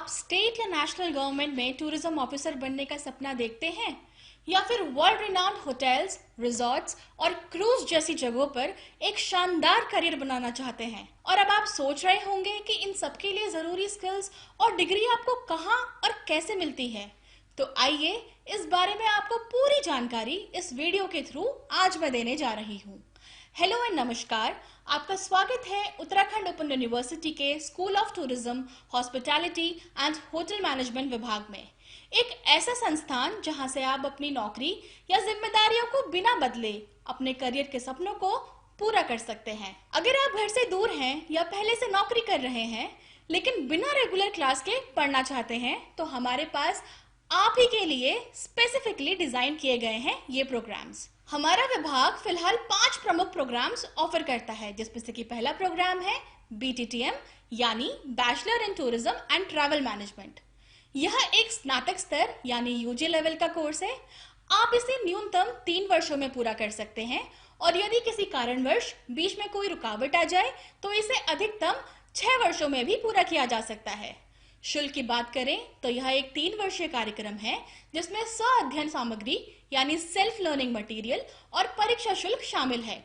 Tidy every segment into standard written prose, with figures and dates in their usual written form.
आप स्टेट या national government में टूरिज्म ऑफिसर बनने का सपना देखते हैं या फिर वर्ल्ड रिनाउंड होटल्स, रिजॉर्ट्स और क्रूज जैसी जगहों पर एक शानदार करियर बनाना चाहते हैं। और अब आप सोच रहे होंगे कि इन सब के लिए जरूरी स्किल्स और डिग्री आपको कहाँ और कैसे मिलती है। तो आइए इस बारे में आपको पूरी जानकारी इस वीडियो के थ्रू आज मैं देने जा रही हूँ। हेलो एंड नमस्कार, आपका स्वागत है उत्तराखंड ओपन यूनिवर्सिटी के school of tourism, hospitality and hotel management विभाग में। एक ऐसा संस्थान जहां से आप अपनी नौकरी या जिम्मेदारियों को बिना बदले अपने करियर के सपनों को पूरा कर सकते हैं। अगर आप घर से दूर हैं या पहले से नौकरी कर रहे हैं लेकिन बिना रेगुलर क्लास के पढ़ना चाहते हैं, तो हमारे पास आप ही के लिए स्पेसिफिकली डिजाइन किए गए हैं ये प्रोग्राम्स। हमारा विभाग फिलहाल 5 प्रमुख प्रोग्राम्स ऑफर करता है, जिसमें से कि पहला प्रोग्राम है BTTM यानी bachelor in tourism and travel management. यह एक स्नातक स्तर यानी UG लेवल का कोर्स है। आप इसे न्यूनतम 3 वर्षों में पूरा कर सकते हैं और यदि किसी कारणवश बीच में कोई रुकावट आ जाए तो इसे अधिकतम 6 वर्षों में भी पूरा किया जा सकता है। शुल्क की बात करें तो यह एक 3 वर्षीय कार्यक्रम है जिसमें अध्ययन सामग्री यानी सेल्फ लर्निंग मटेरियल और परीक्षा शुल्क शामिल है।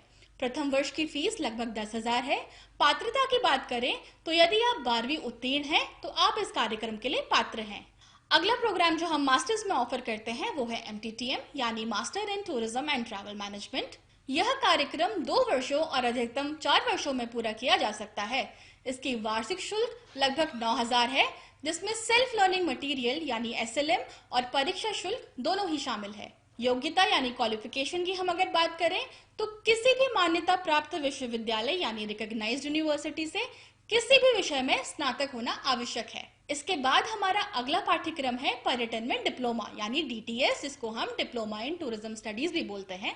प्रथम वर्ष की फीस लगभग 10,000 है। पात्रता की बात करें तो यदि आप 12वीं उत्तीर्ण हैं तो आप इस कार्यक्रम के लिए पात्र हैं। अगला प्रोग्राम जो हम मास्टर्स में ऑफर करते हैं वो है MTTM यानी master in tourism and travel management. यह कार्यक्रम 2 वर्षों और अधिकतम 4 वर्षों में पूरा किया जा सकता है। इसकी वार्षिक शुल्क लगभग 9,000 है, जिसमें सेल्फ लर्निंग मटेरियल यानी SLM और परीक्षा शुल्क दोनों ही शामिल है। योग्यता यानी क्वालिफिकेशन की हम अगर बात करें तो किसी भी मान्यता प्राप्त विश्वविद्यालय यानी रिकॉग्नाइज्ड यूनिवर्सिटी से किसी भी विषय में स्नातक होना आवश्यक है। इसके बाद हमारा अगला पाठ्यक्रम है पर्यटन में डिप्लोमा यानी DTS, जिसको हम डिप्लोमा इन टूरिज्म स्टडीज भी बोलते हैं।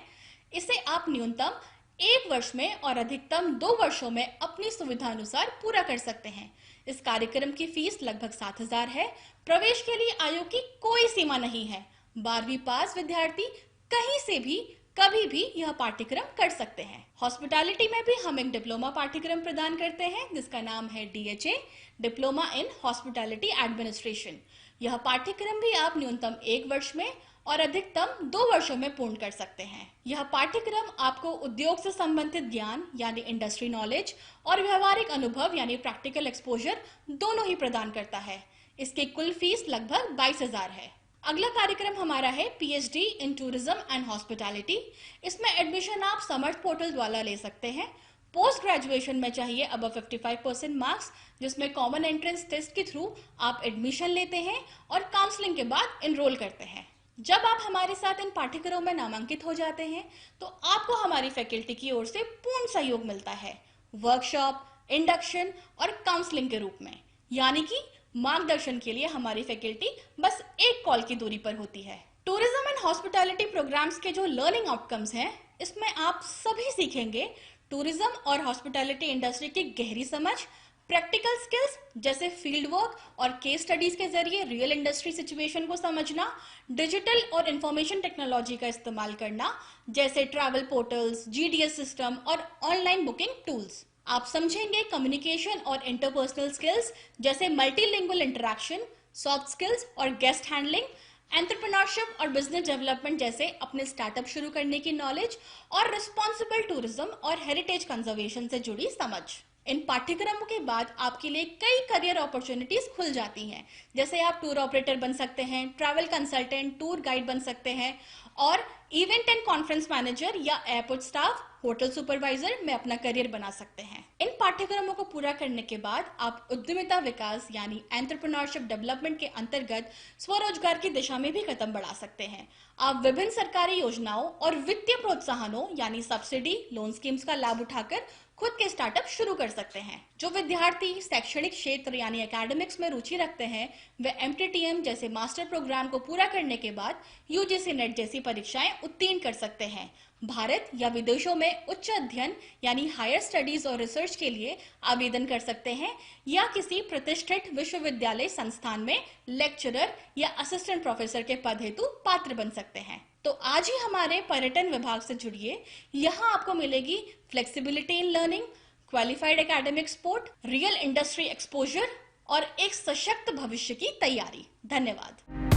इसे आप न्यूनतम 1 वर्ष में और अधिकतम 2 वर्षों में अपनी सुविधा अनुसार पूरा कर सकते हैं। इस कार्यक्रम की फीस लगभग 7,000 है। प्रवेश के लिए आयु की कोई सीमा नहीं है। 12वीं पास विद्यार्थी कहीं से भी कभी भी यह पाठ्यक्रम कर सकते हैं। हॉस्पिटैलिटी में भी हम एक डिप्लोमा पाठ्यक्रम प्रदान करते हैं जिसका नाम है DHA, diploma in hospitality administration. यह पाठ्यक्रम भी आप न्यूनतम 1 वर्ष में और अधिकतम 2 वर्षों में पूर्ण कर सकते हैं। यह पाठ्यक्रम आपको उद्योग से संबंधित ज्ञान यानी इंडस्ट्री नॉलेज और व्यवहारिक अनुभव यानी प्रैक्टिकल एक्सपोजर दोनों ही प्रदान करता है। इसकी कुल फीस लगभग 22,000 है। अगला कार्यक्रम हमारा है PhD in tourism and hospitality. इसमें एडमिशन आप समर्थ पोर्टल द्वारा ले सकते हैं। पोस्ट ग्रेजुएशन में चाहिए अब 55% मार्क्स, जिसमें कॉमन एंट्रेंस टेस्ट के थ्रू आप एडमिशन लेते हैं और काउंसलिंग के बाद एनरोल करते हैं। जब आप हमारे साथ इन पाठ्यक्रमों में नामांकित हो जाते हैं तो आपको हमारी फैकल्टी की ओर से पूर्ण सहयोग मिलता है, वर्कशॉप, इंडक्शन और काउंसलिंग के रूप में। यानी कि मार्गदर्शन के लिए हमारी फैकल्टी बस एक कॉल की दूरी पर होती है। टूरिज्म एंड हॉस्पिटैलिटी प्रोग्राम्स के जो लर्निंग आउटकम्स हैं, इसमें आप सभी सीखेंगे टूरिज्म और हॉस्पिटैलिटी इंडस्ट्री की गहरी समझ, प्रैक्टिकल स्किल्स जैसे फील्ड वर्क और केस स्टडीज के जरिए रियल इंडस्ट्री सिचुएशन को समझना, डिजिटल और इंफॉर्मेशन टेक्नोलॉजी का इस्तेमाल करना जैसे ट्रैवल पोर्टल्स, GDS सिस्टम और ऑनलाइन बुकिंग टूल्स। आप समझेंगे कम्युनिकेशन और इंटरपर्सनल स्किल्स जैसे मल्टीलिंगुअल इंटरेक्शन, सॉफ्ट स्किल्स और गेस्ट हैंडलिंग, एंटरप्रेन्योरशिप और बिजनेस डेवलपमेंट जैसे अपने स्टार्टअप शुरू करने की नॉलेज और रिस्पॉन्सिबल टूरिज्म और हेरिटेज कंजर्वेशन से जुड़ी समझ। इन पाठ्यक्रमों के बाद आपके लिए कई करियर अपॉर्चुनिटीज खुल जाती हैं, जैसे आप टूर ऑपरेटर बन सकते हैं, ट्रैवल कंसल्टेंट, टूर गाइड बन सकते हैं और इवेंट एंड कॉन्फ्रेंस मैनेजर या एयरपोर्ट स्टाफ, होटल सुपरवाइजर में अपना करियर बना सकते हैं। इन पाठ्यक्रमों को पूरा करने के बाद आप उद्यमिता विकास यानी एंटरप्रेन्योरशिप डेवलपमेंट के अंतर्गत स्वरोजगार की दिशा में भी कदम बढ़ा सकते हैं। आप विभिन्न सरकारी योजनाओं और वित्तीय प्रोत्साहनों यानी सब्सिडी, लोन स्कीम्स का लाभ उठाकर खुद के स्टार्टअप शुरू कर सकते हैं। जो विद्यार्थी शैक्षणिक क्षेत्र यानी एकेडमिक्स में रुचि रखते हैं वे MTTM जैसे मास्टर प्रोग्राम को पूरा करने के बाद UGC नेट जैसी परीक्षाएं उत्तीर्ण कर सकते हैं। भारत या विदेशों में उच्च अध्ययन यानी हायर स्टडीज और रिसर्च के लिए आवेदन कर सकते हैं या किसी प्रतिष्ठित विश्वविद्यालय संस्थान में लेक्चरर या असिस्टेंट प्रोफेसर के पद हेतु पात्र बन सकते हैं। तो आज ही हमारे पर्यटन विभाग से जुड़िए। यहाँ आपको मिलेगी flexibility in learning, qualified academic support, real industry exposure और एक सशक्त भविष्य की तैयारी। धन्यवाद।